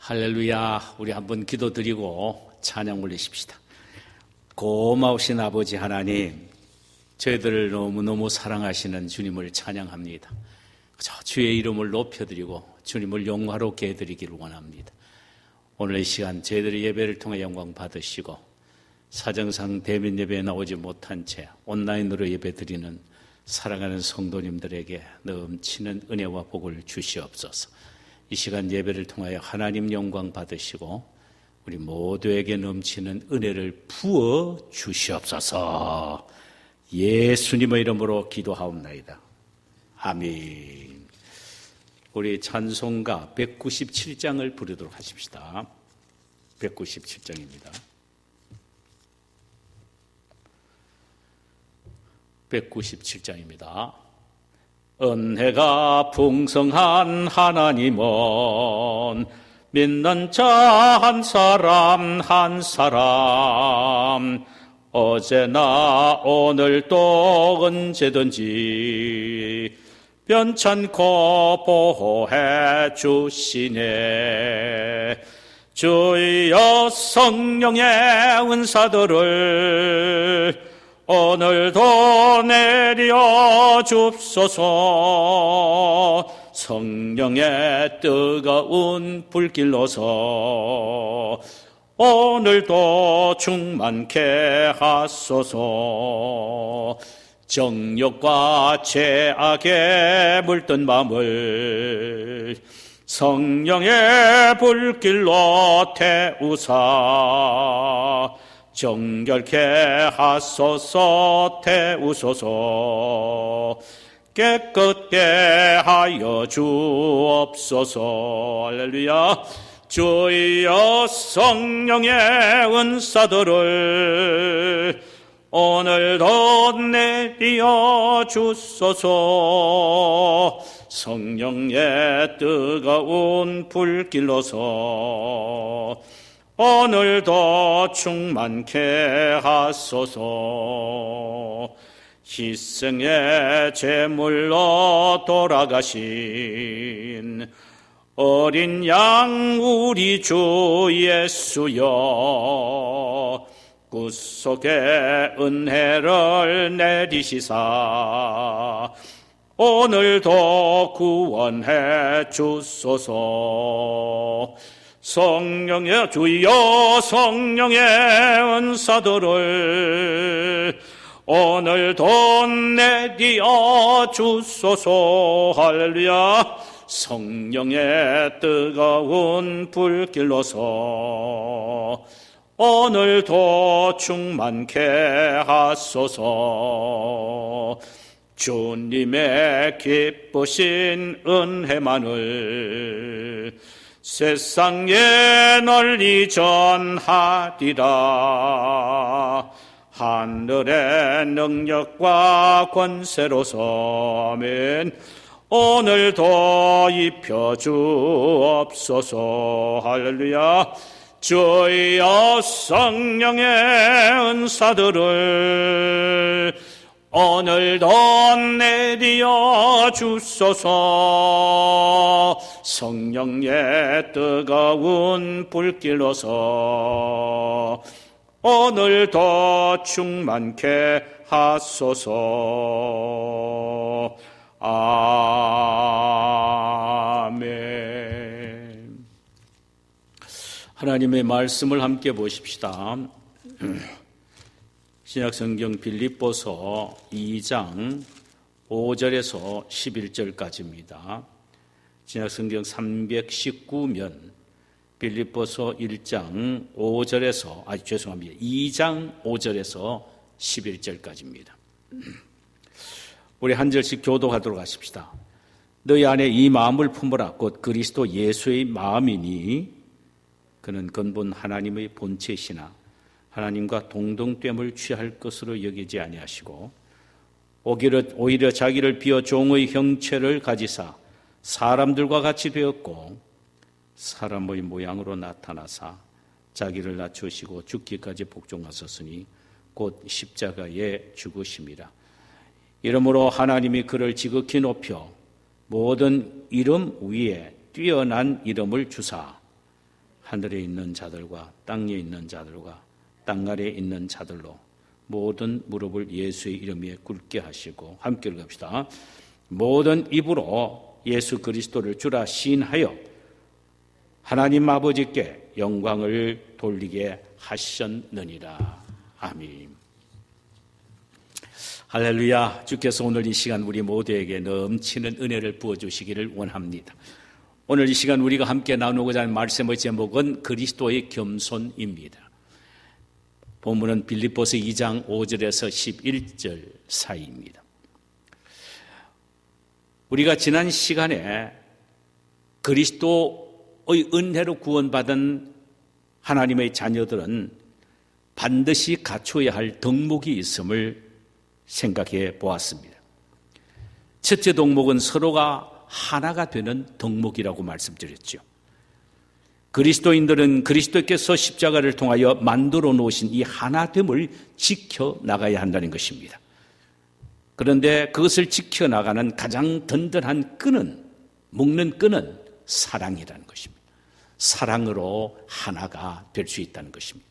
할렐루야. 우리 한번 기도드리고 찬양 올리십시다. 고마우신 아버지 하나님, 저희들을 너무너무 사랑하시는 주님을 찬양합니다. 주의 이름을 높여드리고 주님을 영화롭게 해드리기를 원합니다. 오늘 이 시간 저희들의 예배를 통해 영광 받으시고 사정상 대면 예배에 나오지 못한 채 온라인으로 예배드리는 사랑하는 성도님들에게 넘치는 은혜와 복을 주시옵소서. 이 시간 예배를 통하여 하나님 영광 받으시고 우리 모두에게 넘치는 은혜를 부어 주시옵소서. 예수님의 이름으로 기도하옵나이다. 아멘. 우리 찬송가 197장을 부르도록 하십시다. 197장입니다. 197장입니다. 은혜가 풍성한 하나님은 믿는 자 한 사람 한 사람 어제나 오늘도 언제든지 변찮고 보호해 주시네. 주여 성령의 은사들을 오늘도 내려 줍소서. 성령의 뜨거운 불길로서 오늘도 충만케 하소서. 정욕과 죄악에 물든 마음을 성령의 불길로 태우사 정결케 하소서. 태우소서. 깨끗게 하여 주옵소서. 할렐루야. 주여 성령의 은사들을 오늘도 내려 주소서. 성령의 뜨거운 불길로서 오늘도 충만케 하소서. 희생의 제물로 돌아가신 어린 양 우리 주 예수여, 구속의 은혜를 내리시사 오늘도 구원해 주소서. 성령의 주여 성령의 은사들을 오늘도 내려 주소서. 할렐루야. 성령의 뜨거운 불길로서 오늘도 충만케 하소서. 주님의 기쁘신 은혜만을 세상에 널리 전하리라. 하늘의 능력과 권세로서 아멘. 오늘도 입혀주옵소서. 할렐루야. 주여 성령의 은사들을 오늘도 내려 주소서. 성령의 뜨거운 불길로서 오늘도 충만케 하소서. 아멘. 하나님의 말씀을 함께 보십시다. 신약성경 빌립보서 2장 5절에서 11절까지입니다. 신약성경 319면 빌립보서 1장 5절에서 2장 5절에서 11절까지입니다. 우리 한 절씩 교독하도록 하십시다. 너희 안에 이 마음을 품으라. 곧 그리스도 예수의 마음이니 그는 근본 하나님의 본체시나 하나님과 동등됨을 취할 것으로 여기지 아니하시고 오히려 자기를 비어 종의 형체를 가지사 사람들과 같이 되었고 사람의 모양으로 나타나사 자기를 낮추시고 죽기까지 복종하셨으니 곧 십자가에 죽으심이라. 이러므로 하나님이 그를 지극히 높여 모든 이름 위에 뛰어난 이름을 주사 하늘에 있는 자들과 땅에 있는 자들과 땅 아래에 있는 자들로 모든 무릎을 예수의 이름 위에 꿇게 하시고 함께 읽읍시다. 모든 입으로 예수 그리스도를 주라 시인하여 하나님 아버지께 영광을 돌리게 하셨느니라. 아멘. 할렐루야. 주께서 오늘 이 시간 우리 모두에게 넘치는 은혜를 부어주시기를 원합니다. 오늘 이 시간 우리가 함께 나누고자 하는 말씀의 제목은 그리스도의 겸손입니다. 본문은 빌립보서 2장 5절에서 11절 사이입니다. 우리가 지난 시간에 그리스도의 은혜로 구원받은 하나님의 자녀들은 반드시 갖춰야 할 덕목이 있음을 생각해 보았습니다. 첫째 덕목은 서로가 하나가 되는 덕목이라고 말씀드렸죠. 그리스도인들은 그리스도께서 십자가를 통하여 만들어 놓으신 이 하나됨을 지켜나가야 한다는 것입니다. 그런데 그것을 지켜나가는 가장 든든한 끈은, 묶는 끈은 사랑이라는 것입니다. 사랑으로 하나가 될 수 있다는 것입니다.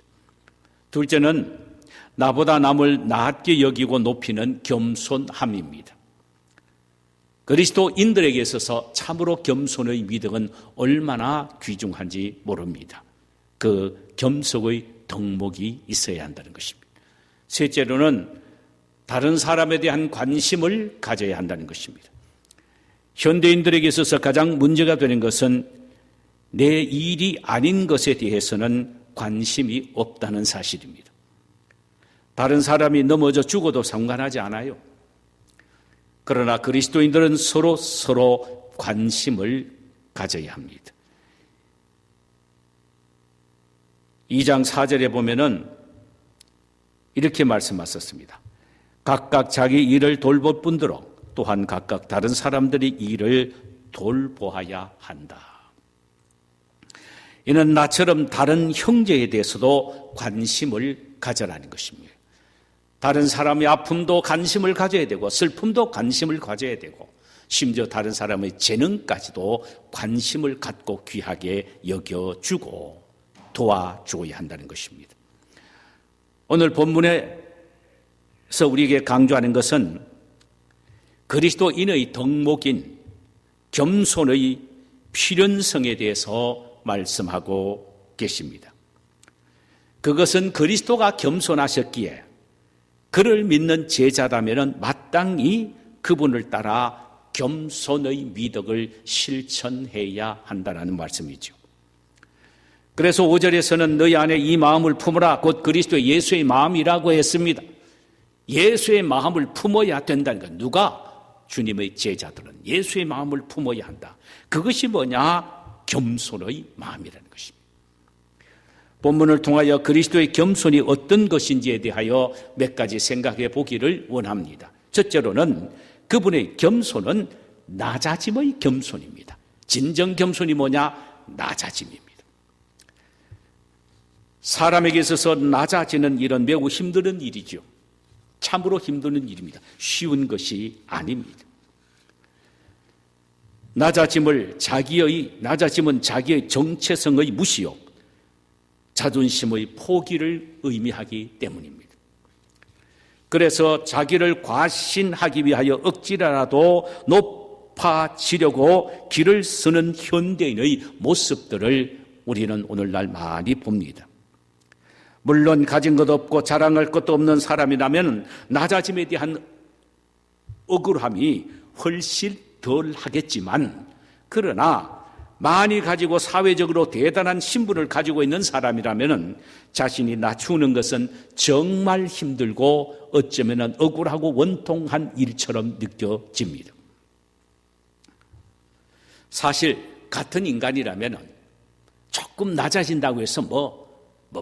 둘째는 나보다 남을 낮게 여기고 높이는 겸손함입니다. 그리스도인들에게 있어서 참으로 겸손의 미덕은 얼마나 귀중한지 모릅니다. 그 겸손의 덕목이 있어야 한다는 것입니다. 셋째로는 다른 사람에 대한 관심을 가져야 한다는 것입니다. 현대인들에게 있어서 가장 문제가 되는 것은 내 일이 아닌 것에 대해서는 관심이 없다는 사실입니다. 다른 사람이 넘어져 죽어도 상관하지 않아요. 그러나 그리스도인들은 서로 관심을 가져야 합니다. 2장 4절에 보면은 이렇게 말씀하셨습니다. 각각 자기 일을 돌볼 뿐더러 또한 각각 다른 사람들의 일을 돌보아야 한다. 이는 나처럼 다른 형제에 대해서도 관심을 가져라는 것입니다. 다른 사람의 아픔도 관심을 가져야 되고 슬픔도 관심을 가져야 되고 심지어 다른 사람의 재능까지도 관심을 갖고 귀하게 여겨주고 도와줘야 한다는 것입니다. 오늘 본문에서 우리에게 강조하는 것은 그리스도인의 덕목인 겸손의 필연성에 대해서 말씀하고 계십니다. 그것은 그리스도가 겸손하셨기에 그를 믿는 제자라면 마땅히 그분을 따라 겸손의 미덕을 실천해야 한다는 말씀이죠. 그래서 5절에서는 너희 안에 이 마음을 품으라 곧 그리스도 예수의 마음이라고 했습니다. 예수의 마음을 품어야 된다는 것. 누가? 주님의 제자들은 예수의 마음을 품어야 한다. 그것이 뭐냐? 겸손의 마음이라는 것입니다. 본문을 통하여 그리스도의 겸손이 어떤 것인지에 대하여 몇 가지 생각해 보기를 원합니다. 첫째로는 그분의 겸손은 낮아짐의 겸손입니다. 진정 겸손이 뭐냐? 낮아짐입니다. 사람에게 있어서 낮아지는 일은 매우 힘든 일이죠. 참으로 힘든 일입니다. 쉬운 것이 아닙니다. 낮아짐은 자기의 정체성의 무시요 자존심의 포기를 의미하기 때문입니다. 그래서 자기를 과신하기 위하여 억지라도 높아지려고 길을 쓰는 현대인의 모습들을 우리는 오늘날 많이 봅니다. 물론 가진 것 없고 자랑할 것도 없는 사람이라면 낮아짐에 대한 억울함이 훨씬 덜 하겠지만, 그러나 많이 가지고 사회적으로 대단한 신분을 가지고 있는 사람이라면 자신이 낮추는 것은 정말 힘들고 어쩌면 억울하고 원통한 일처럼 느껴집니다. 사실 같은 인간이라면 조금 낮아진다고 해서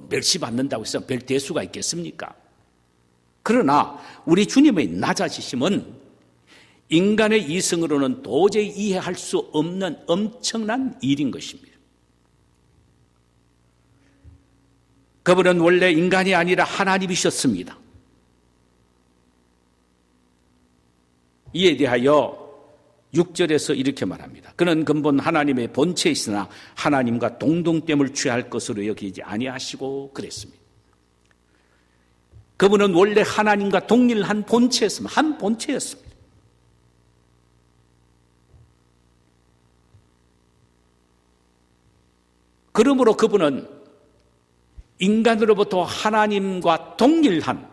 멸시받는다고 해서 별 대수가 있겠습니까? 그러나 우리 주님의 낮아지심은 인간의 이성으로는 도저히 이해할 수 없는 엄청난 일인 것입니다. 그분은 원래 인간이 아니라 하나님이셨습니다. 이에 대하여 6절에서 이렇게 말합니다. 그는 근본 하나님의 본체에 있으나 하나님과 동등됨을 취할 것으로 여기지 아니하시고 그랬습니다. 그분은 원래 하나님과 동일한 본체였습니다. 한 본체였습니다. 그러므로 그분은 인간으로부터 하나님과 동일한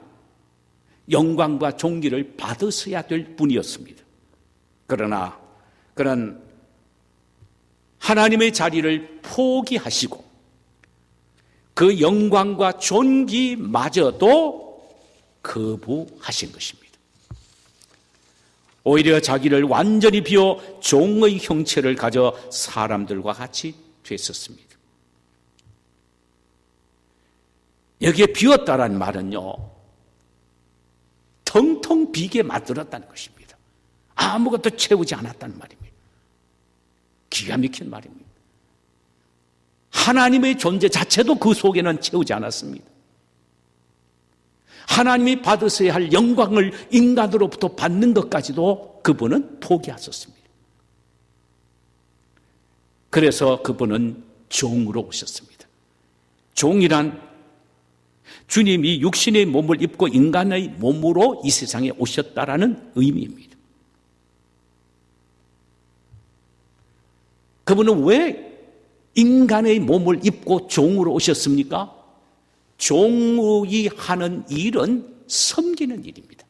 영광과 존귀를 받으셔야 될 분이었습니다. 그러나 그는 하나님의 자리를 포기하시고 그 영광과 존귀마저도 거부하신 것입니다. 오히려 자기를 완전히 비워 종의 형체를 가져 사람들과 같이 됐었습니다. 여기에 비웠다라는 말은요, 텅텅 비게 만들었다는 것입니다. 아무것도 채우지 않았다는 말입니다. 기가 막힌 말입니다. 하나님의 존재 자체도 그 속에는 채우지 않았습니다. 하나님이 받으셔야 할 영광을 인간으로부터 받는 것까지도 그분은 포기하셨습니다. 그래서 그분은 종으로 오셨습니다. 종이란 주님이 육신의 몸을 입고 인간의 몸으로 이 세상에 오셨다라는 의미입니다. 그분은 왜 인간의 몸을 입고 종으로 오셨습니까? 종이 하는 일은 섬기는 일입니다.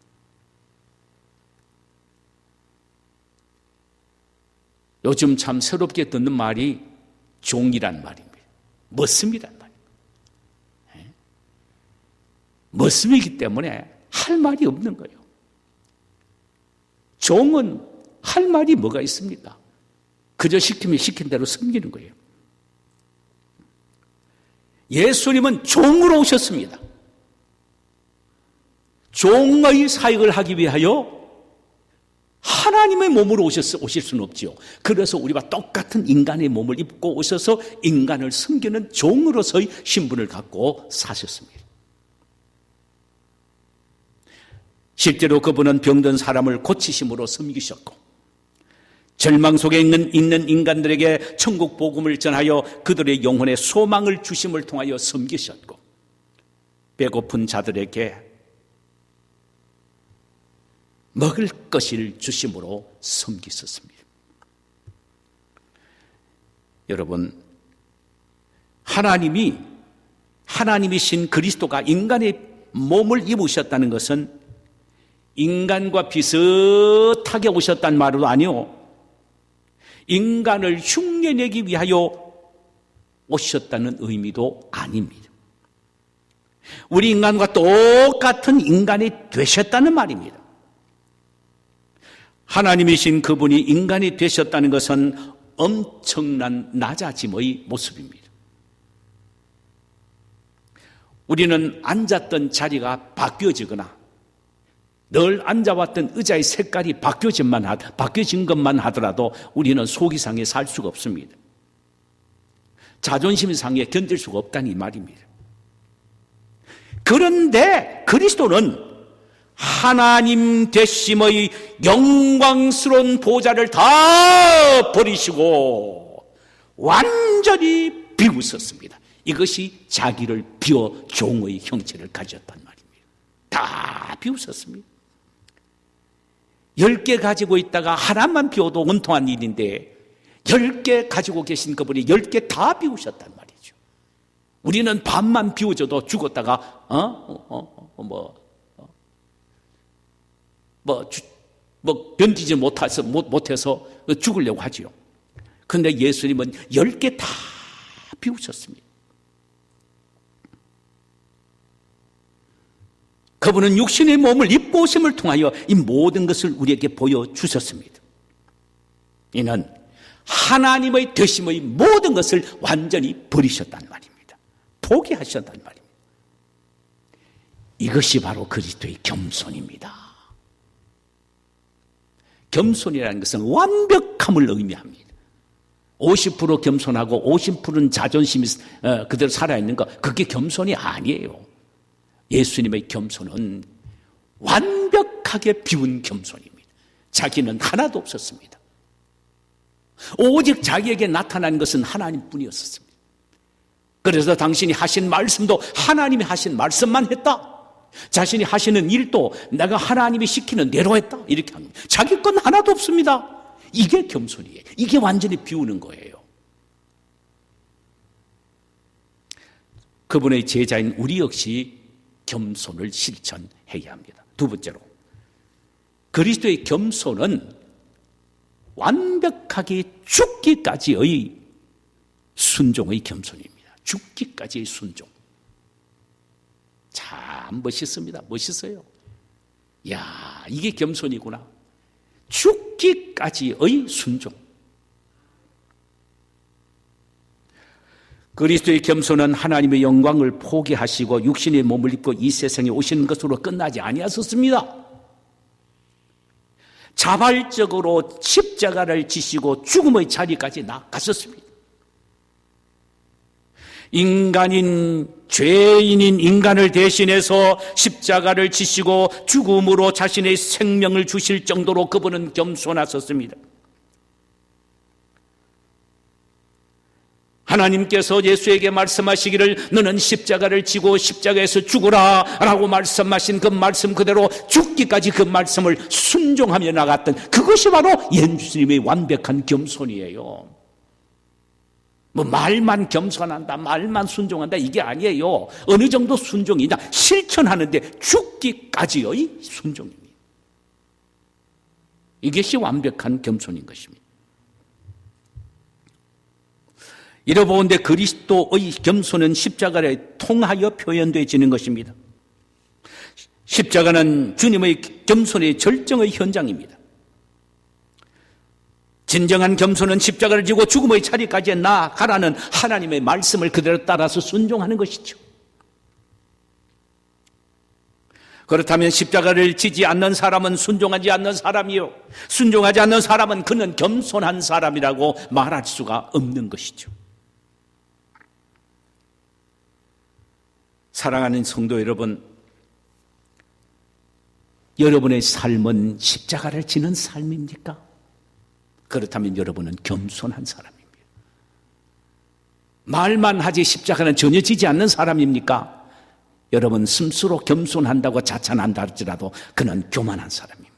요즘 참 새롭게 듣는 말이 종이란 말입니다. 머슴이란 말입니다. 머슴이기 때문에 할 말이 없는 거예요. 종은 할 말이 뭐가 있습니까? 그저 시키면 시킨 대로 섬기는 거예요. 예수님은 종으로 오셨습니다. 종의 사역을 하기 위하여 하나님의 몸으로 오실 수는 없지요. 그래서 우리와 똑같은 인간의 몸을 입고 오셔서 인간을 섬기는 종으로서의 신분을 갖고 사셨습니다. 실제로 그분은 병든 사람을 고치심으로 섬기셨고, 절망 속에 있는 인간들에게 천국 복음을 전하여 그들의 영혼에 소망을 주심을 통하여 섬기셨고, 배고픈 자들에게 먹을 것을 주심으로 섬기셨습니다. 여러분, 하나님이신 그리스도가 인간의 몸을 입으셨다는 것은 인간과 비슷하게 오셨단 말도 아니요, 인간을 흉내내기 위하여 오셨다는 의미도 아닙니다. 우리 인간과 똑같은 인간이 되셨다는 말입니다. 하나님이신 그분이 인간이 되셨다는 것은 엄청난 낮아짐의 모습입니다. 우리는 앉았던 자리가 바뀌어지거나 늘 앉아왔던 의자의 색깔이 바뀌어진 것만 하더라도 우리는 속이 상해 살 수가 없습니다. 자존심 상해 견딜 수가 없다는 이 말입니다. 그런데 그리스도는 하나님 되심의 영광스러운 보좌를 다 버리시고 완전히 비우셨습니다. 이것이 자기를 비워 종의 형체를 가졌단 말입니다. 다 비우셨습니다. 10개 가지고 있다가 하나만 비워도 원통한 일인데 10개 가지고 계신 그분이 10개 다 비우셨단 말이죠. 우리는 반만 비워줘도 죽었다가 견디지 못해서 죽으려고 하지요. 그런데 예수님은 10개 다 비우셨습니다. 그분은 육신의 몸을 입고 오심을 통하여 이 모든 것을 우리에게 보여주셨습니다. 이는 하나님의 되심의 모든 것을 완전히 버리셨단 말입니다. 포기하셨단 말입니다. 이것이 바로 그리스도의 겸손입니다. 겸손이라는 것은 완벽함을 의미합니다. 50% 겸손하고 50%는 자존심이 그대로 살아있는 것, 그게 겸손이 아니에요. 예수님의 겸손은 완벽하게 비운 겸손입니다. 자기는 하나도 없었습니다. 오직 자기에게 나타난 것은 하나님뿐이었습니다. 그래서 당신이 하신 말씀도 하나님이 하신 말씀만 했다. 자신이 하시는 일도 내가 하나님이 시키는 대로 했다. 이렇게 합니다. 자기 건 하나도 없습니다. 이게 겸손이에요. 이게 완전히 비우는 거예요. 그분의 제자인 우리 역시 겸손을 실천해야 합니다. 두 번째로, 그리스도의 겸손은 완벽하게 죽기까지의 순종의 겸손입니다. 죽기까지의 순종. 참 멋있습니다. 멋있어요. 야, 이게 겸손이구나. 죽기까지의 순종. 그리스도의 겸손은 하나님의 영광을 포기하시고 육신의 몸을 입고 이 세상에 오시는 것으로 끝나지 아니하셨습니다. 자발적으로 십자가를 지시고 죽음의 자리까지 나가셨습니다. 인간인 죄인인 인간을 대신해서 십자가를 지시고 죽음으로 자신의 생명을 주실 정도로 그분은 겸손하셨습니다. 하나님께서 예수에게 말씀하시기를 너는 십자가를 지고 십자가에서 죽으라 라고 말씀하신 그 말씀 그대로 죽기까지 그 말씀을 순종하며 나갔던 그것이 바로 예수님의 완벽한 겸손이에요. 뭐 말만 겸손한다, 말만 순종한다 이게 아니에요. 어느 정도 순종이냐, 실천하는데 죽기까지의 순종입니다. 이것이 완벽한 겸손인 것입니다. 이러보건대 그리스도의 겸손은 십자가를 통하여 표현되어지는 것입니다. 십자가는 주님의 겸손의 절정의 현장입니다. 진정한 겸손은 십자가를 지고 죽음의 자리까지 나아가라는 하나님의 말씀을 그대로 따라서 순종하는 것이죠. 그렇다면 십자가를 지지 않는 사람은 순종하지 않는 사람이요, 순종하지 않는 사람은 그는 겸손한 사람이라고 말할 수가 없는 것이죠. 사랑하는 성도 여러분, 여러분의 삶은 십자가를 지는 삶입니까? 그렇다면 여러분은 겸손한 사람입니다. 말만 하지 십자가는 전혀 지지 않는 사람입니까? 여러분 스스로 겸손한다고 자찬한다 할지라도 그는 교만한 사람입니다.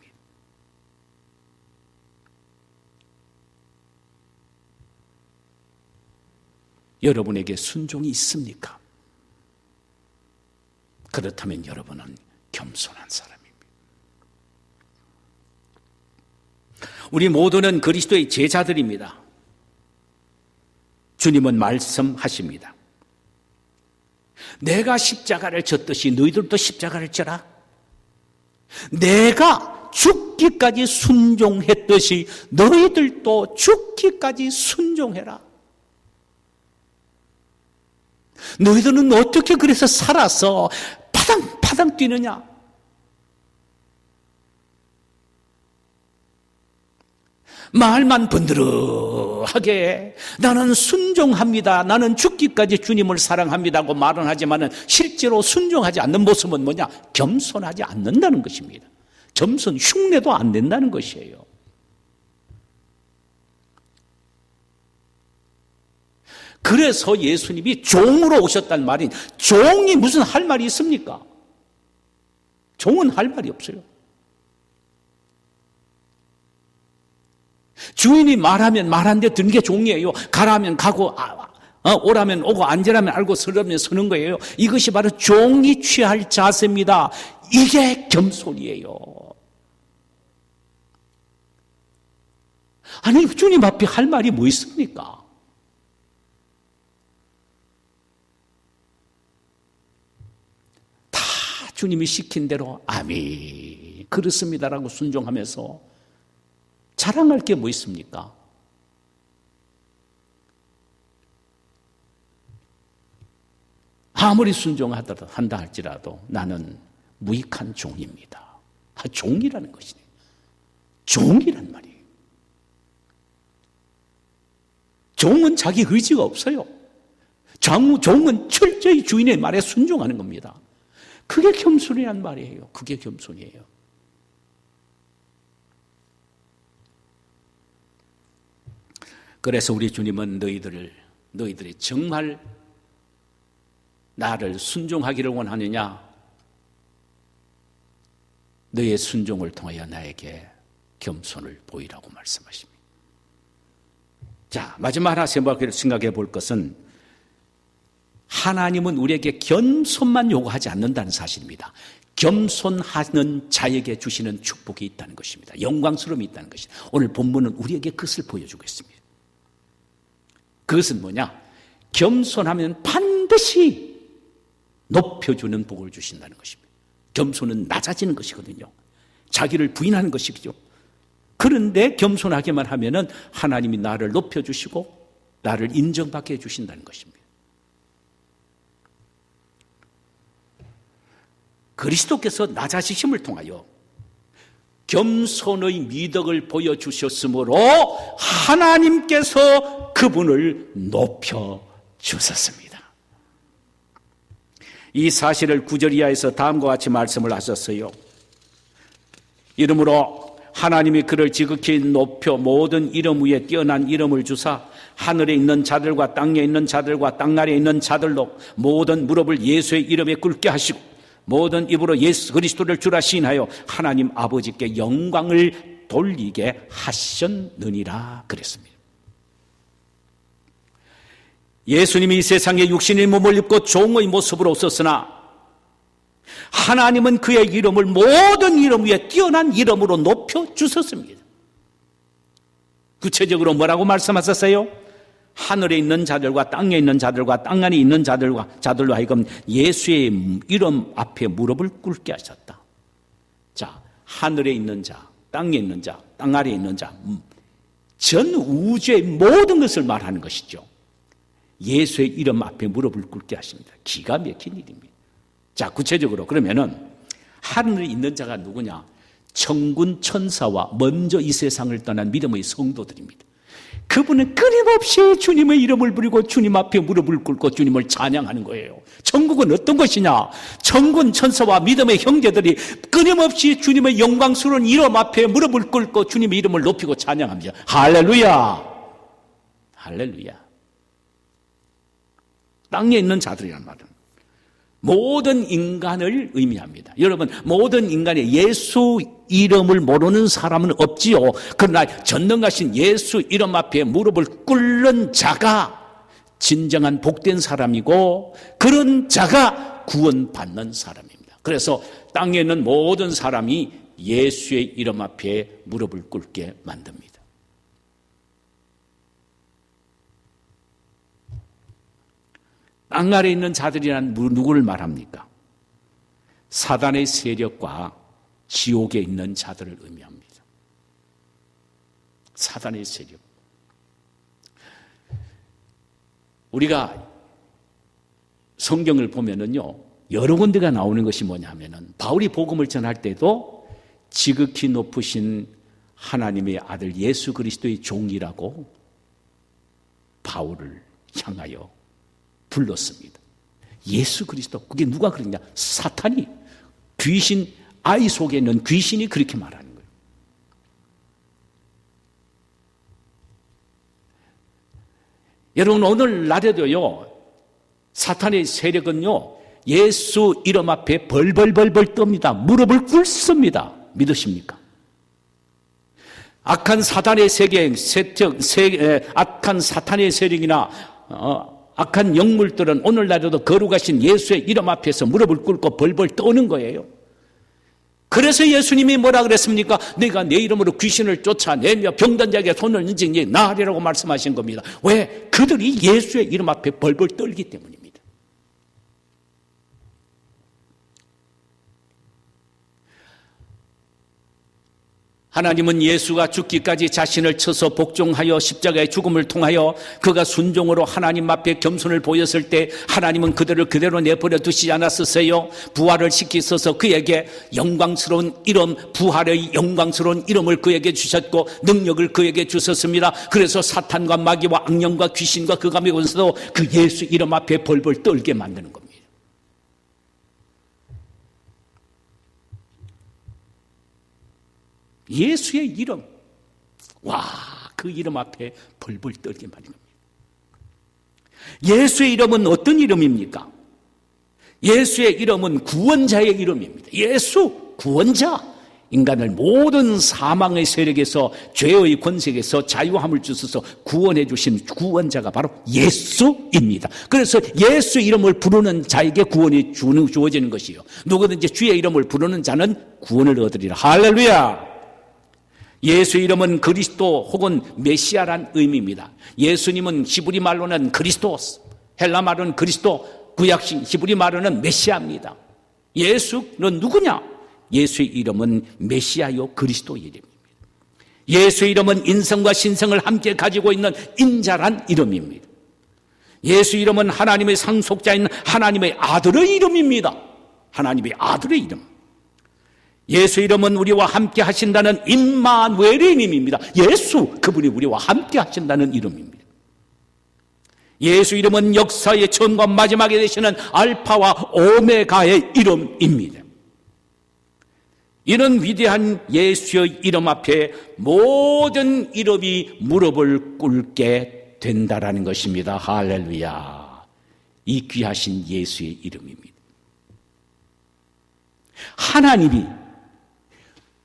여러분에게 순종이 있습니까? 그렇다면 여러분은 겸손한 사람입니다. 우리 모두는 그리스도의 제자들입니다. 주님은 말씀하십니다. 내가 십자가를 졌듯이 너희들도 십자가를 져라. 내가 죽기까지 순종했듯이 너희들도 죽기까지 순종해라. 너희들은 어떻게 그래서 살아서 파당파당 뛰느냐? 말만 번드러하게 나는 순종합니다, 나는 죽기까지 주님을 사랑합니다고 말은 하지만 실제로 순종하지 않는 모습은 뭐냐? 겸손하지 않는다는 것입니다. 겸손 흉내도 안 낸다는 것이에요. 그래서 예수님이 종으로 오셨단 말인, 종이 무슨 할 말이 있습니까? 종은 할 말이 없어요. 주인이 말하면 말한 데 드는 게 종이에요. 가라면 가고 오라면 오고 앉으라면 알고 서라면 서는 거예요. 이것이 바로 종이 취할 자세입니다. 이게 겸손이에요. 아니 주님 앞에 할 말이 뭐 있습니까? 다 주님이 시킨 대로 아멘 그렇습니다라고 순종하면서 자랑할 게 뭐 있습니까? 아무리 순종한다 할지라도 나는 무익한 종입니다. 종이라는 것이네. 종이란 말이에요. 종은 자기 의지가 없어요. 종은 철저히 주인의 말에 순종하는 겁니다. 그게 겸손이란 말이에요. 그게 겸손이에요. 그래서 우리 주님은 너희들이 정말 나를 순종하기를 원하느냐? 너의 순종을 통하여 나에게 겸손을 보이라고 말씀하십니다. 자, 마지막 하나 생각해 볼 것은 하나님은 우리에게 겸손만 요구하지 않는다는 사실입니다. 겸손하는 자에게 주시는 축복이 있다는 것입니다. 영광스러움이 있다는 것입니다. 오늘 본문은 우리에게 그것을 보여주고 있습니다. 그것은 뭐냐? 겸손하면 반드시 높여주는 복을 주신다는 것입니다. 겸손은 낮아지는 것이거든요. 자기를 부인하는 것이죠. 그런데 겸손하게만 하면은 하나님이 나를 높여주시고 나를 인정받게 해주신다는 것입니다. 그리스도께서 낮아지심을 통하여 겸손의 미덕을 보여주셨으므로 하나님께서 그분을 높여주셨습니다. 이 사실을 9절 이하에서 다음과 같이 말씀을 하셨어요. 이러므로 하나님이 그를 지극히 높여 모든 이름 위에 뛰어난 이름을 주사 하늘에 있는 자들과 땅에 있는 자들과 땅 아래에 있는 자들로 모든 무릎을 예수의 이름에 꿇게 하시고 모든 입으로 예수 그리스도를 주라 시인하여 하나님 아버지께 영광을 돌리게 하셨느니라 그랬습니다. 예수님이 이 세상에 육신의 몸을 입고 종의 모습으로 오셨으나 하나님은 그의 이름을 모든 이름 위에 뛰어난 이름으로 높여주셨습니다. 구체적으로 뭐라고 말씀하셨어요? 하늘에 있는 자들과 땅에 있는 자들과 땅 안에 있는 자들로 하여금 예수의 이름 앞에 무릎을 꿇게 하셨다. 자, 하늘에 있는 자, 땅에 있는 자, 땅 아래에 있는 자, 전 우주의 모든 것을 말하는 것이죠. 예수의 이름 앞에 무릎을 꿇게 하십니다. 기가 막힌 일입니다. 자, 구체적으로 그러면은 하늘에 있는 자가 누구냐? 천군 천사와 먼저 이 세상을 떠난 믿음의 성도들입니다. 그분은 끊임없이 주님의 이름을 부리고 주님 앞에 무릎을 꿇고 주님을 찬양하는 거예요. 천국은 어떤 것이냐? 천군 천사와 믿음의 형제들이 끊임없이 주님의 영광스러운 이름 앞에 무릎을 꿇고 주님의 이름을 높이고 찬양합니다. 할렐루야! 할렐루야! 땅에 있는 자들이란 말은 모든 인간을 의미합니다. 여러분, 모든 인간에 예수 이름을 모르는 사람은 없지요. 그러나 전능하신 예수 이름 앞에 무릎을 꿇는 자가 진정한 복된 사람이고 그런 자가 구원받는 사람입니다. 그래서 땅에 있는 모든 사람이 예수의 이름 앞에 무릎을 꿇게 만듭니다. 땅 아래에 있는 자들이란 누구를 말합니까? 사단의 세력과 지옥에 있는 자들을 의미합니다. 사단의 세력. 우리가 성경을 보면은요, 여러 군데가 나오는 것이 뭐냐면은 바울이 복음을 전할 때도 지극히 높으신 하나님의 아들 예수 그리스도의 종이라고 바울을 향하여 불렀습니다. 예수 그리스도, 그게 누가 그러냐? 사탄이, 귀신, 아이 속에 있는 귀신이 그렇게 말하는 거예요. 여러분, 오늘날에도요, 사탄의 세력은요, 예수 이름 앞에 벌벌벌벌 떱니다. 무릎을 꿇습니다. 믿으십니까? 악한 사탄의 악한 사탄의 세력이나 악한 영물들은 오늘날에도 거룩하신 예수의 이름 앞에서 무릎을 꿇고 벌벌 떠는 거예요. 그래서 예수님이 뭐라 그랬습니까? 내가 내 이름으로 귀신을 쫓아내며 병든 자에게 손을 얹으니 나으리라고 말씀하신 겁니다. 왜? 그들이 예수의 이름 앞에 벌벌 떨기 때문입니다. 하나님은 예수가 죽기까지 자신을 쳐서 복종하여 십자가의 죽음을 통하여 그가 순종으로 하나님 앞에 겸손을 보였을 때 하나님은 그들을 그대로 내버려 두시지 않았었어요. 부활을 시키셔서 그에게 영광스러운 이름, 부활의 영광스러운 이름을 그에게 주셨고 능력을 그에게 주셨습니다. 그래서 사탄과 마귀와 악령과 귀신과 그 가운데서도 그 예수 이름 앞에 벌벌 떨게 만드는 겁니다. 예수의 이름, 와, 그 이름 앞에 벌벌 떨게 말인 겁니다. 예수의 이름은 어떤 이름입니까? 예수의 이름은 구원자의 이름입니다. 예수, 구원자. 인간을 모든 사망의 세력에서, 죄의 권세에서 자유함을 주셔서 구원해 주신 구원자가 바로 예수입니다. 그래서 예수 이름을 부르는 자에게 구원이 주어지는 것이요, 누구든지 주의 이름을 부르는 자는 구원을 얻으리라. 할렐루야. 예수 이름은 그리스도 혹은 메시아란 의미입니다. 예수님은 히브리 말로는 그리스도스, 헬라 말로는 그리스도, 구약식 히브리 말로는 메시아입니다. 예수는 누구냐? 예수의 이름은 메시아요 그리스도 이름입니다. 예수의 이름은 인성과 신성을 함께 가지고 있는 인자란 이름입니다. 예수 이름은 하나님의 상속자인 하나님의 아들의 이름입니다. 하나님의 아들의 이름. 예수 이름은 우리와 함께 하신다는 임마누엘의 이름입니다. 예수, 그분이 우리와 함께 하신다는 이름입니다. 예수 이름은 역사의 처음과 마지막에 되시는 알파와 오메가의 이름입니다. 이런 위대한 예수의 이름 앞에 모든 이름이 무릎을 꿇게 된다라는 것입니다. 할렐루야. 이 귀하신 예수의 이름입니다. 하나님이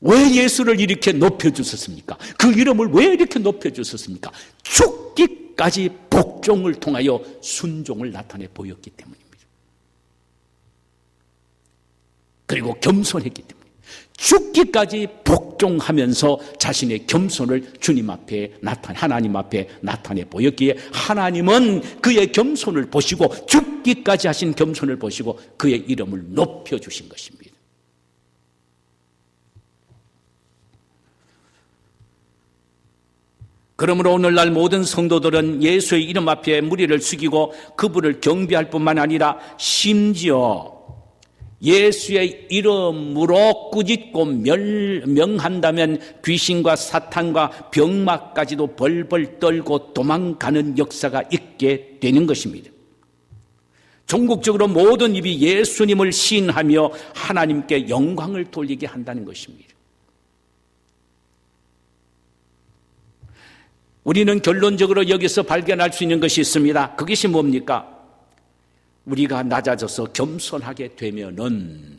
왜 예수를 이렇게 높여주셨습니까? 그 이름을 왜 이렇게 높여주셨습니까? 죽기까지 복종을 통하여 순종을 나타내 보였기 때문입니다. 그리고 겸손했기 때문입니다. 죽기까지 복종하면서 자신의 겸손을 주님 앞에 하나님 앞에 나타내 보였기에 하나님은 그의 겸손을 보시고 죽기까지 하신 겸손을 보시고 그의 이름을 높여주신 것입니다. 그러므로 오늘날 모든 성도들은 예수의 이름 앞에 무리를 숙이고 그분을 경배할 뿐만 아니라 심지어 예수의 이름으로 꾸짖고 명한다면 귀신과 사탄과 병마까지도 벌벌 떨고 도망가는 역사가 있게 되는 것입니다. 전국적으로 모든 입이 예수님을 시인하며 하나님께 영광을 돌리게 한다는 것입니다. 우리는 결론적으로 여기서 발견할 수 있는 것이 있습니다. 그것이 뭡니까? 우리가 낮아져서 겸손하게 되면은,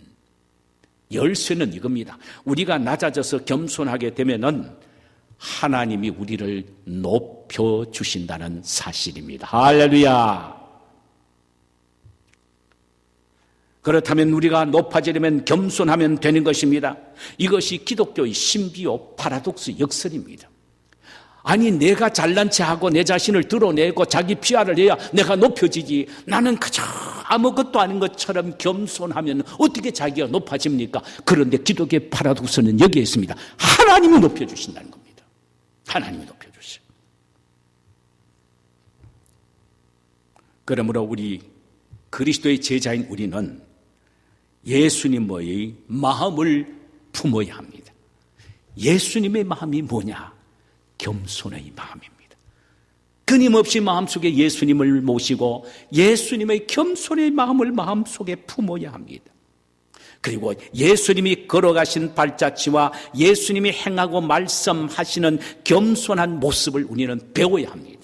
열쇠는 이겁니다. 우리가 낮아져서 겸손하게 되면은 하나님이 우리를 높여주신다는 사실입니다. 할렐루야. 그렇다면 우리가 높아지려면 겸손하면 되는 것입니다. 이것이 기독교의 신비요 파라독스 역설입니다. 아니, 내가 잘난 체하고 내 자신을 드러내고 자기 PR을 해야 내가 높여지지, 나는 그저 아무것도 아닌 것처럼 겸손하면 어떻게 자기가 높아집니까? 그런데 기독교의 파라독스는 여기에 있습니다. 하나님이 높여주신다는 겁니다. 하나님이 높여주셔. 그러므로 우리 그리스도의 제자인 우리는 예수님의 마음을 품어야 합니다. 예수님의 마음이 뭐냐? 겸손의 마음입니다. 끊임없이 마음속에 예수님을 모시고 예수님의 겸손의 마음을 마음속에 품어야 합니다. 그리고 예수님이 걸어가신 발자취와 예수님이 행하고 말씀하시는 겸손한 모습을 우리는 배워야 합니다.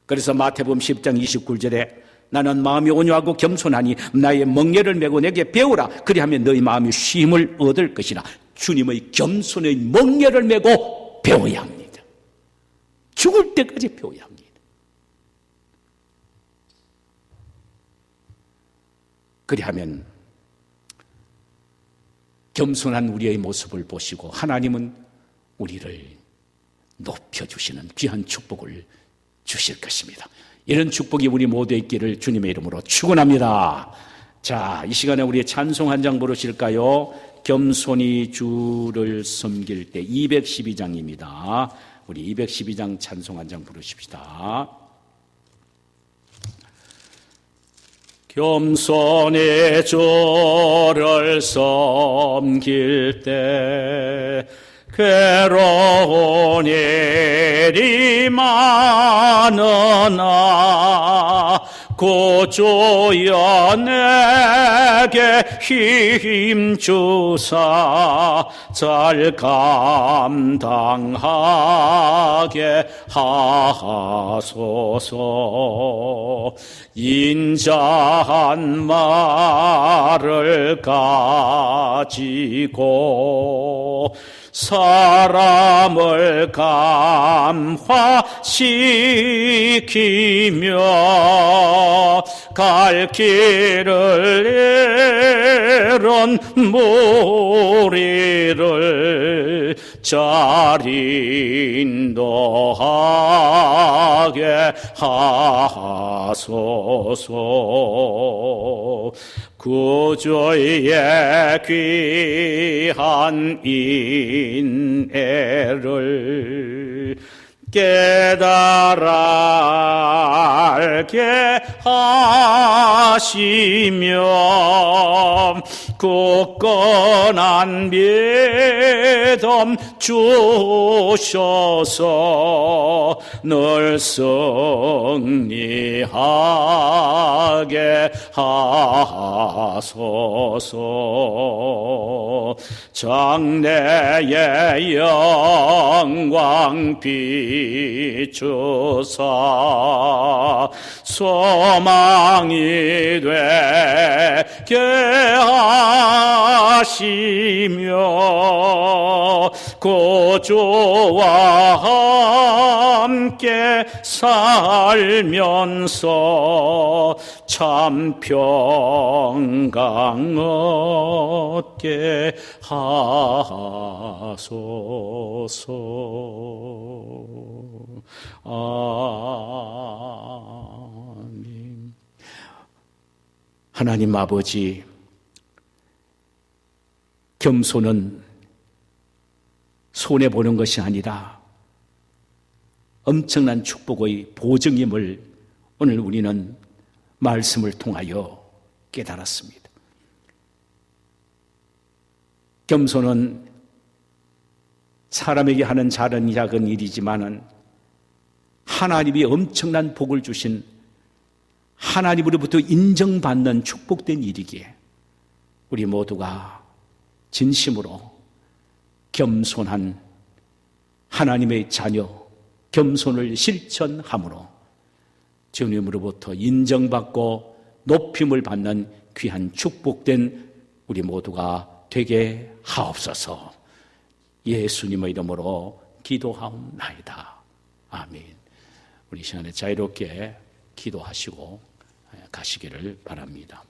그래서 마태복음 10장 29절에 나는 마음이 온유하고 겸손하니 나의 멍에를 메고 내게 배우라. 그리하면 너희 마음이 쉼을 얻을 것이라. 주님의 겸손의 멍에를 메고 배워야 합니다. 죽을 때까지 배워야 합니다. 그리하면 겸손한 우리의 모습을 보시고 하나님은 우리를 높여주시는 귀한 축복을 주실 것입니다. 이런 축복이 우리 모두에 있기를 주님의 이름으로 축원합니다. 자, 이 시간에 우리 찬송 한 장 부르실까요? 겸손히 주를 섬길 때 212장입니다. 우리 212장 찬송 한 장 부르십시다. 겸손히 주를 섬길 때 괴로운 일이 많으나 구주여 내게 힘주사 잘 감당하게 하소서. 인자한 말을 가지고 사람을 감화시키며 갈 길을 잃은 무리를 잘 인도하게 하소서. 구주의 귀한 인애를 깨달아 알게 하시며 굳건한 믿음 주셔서 늘 승리하게 하소서. 장래의 영광 비추사 소망이 되게 하시며 구주와 함께 살면서 참 평강 얻게 하소서. 아멘. 하나님 아버지, 겸손은 손해보는 것이 아니라 엄청난 축복의 보증임을 오늘 우리는 말씀을 통하여 깨달았습니다. 겸손은 사람에게 하는 작은 일이지만은 하나님이 엄청난 복을 주신 하나님으로부터 인정받는 축복된 일이기에 우리 모두가 진심으로 겸손한 하나님의 자녀, 겸손을 실천함으로 주님으로부터 인정받고 높임을 받는 귀한 축복된 우리 모두가 되게 하옵소서. 예수님의 이름으로 기도하옵나이다. 아멘. 우리 시간에 자유롭게 기도하시고 가시기를 바랍니다.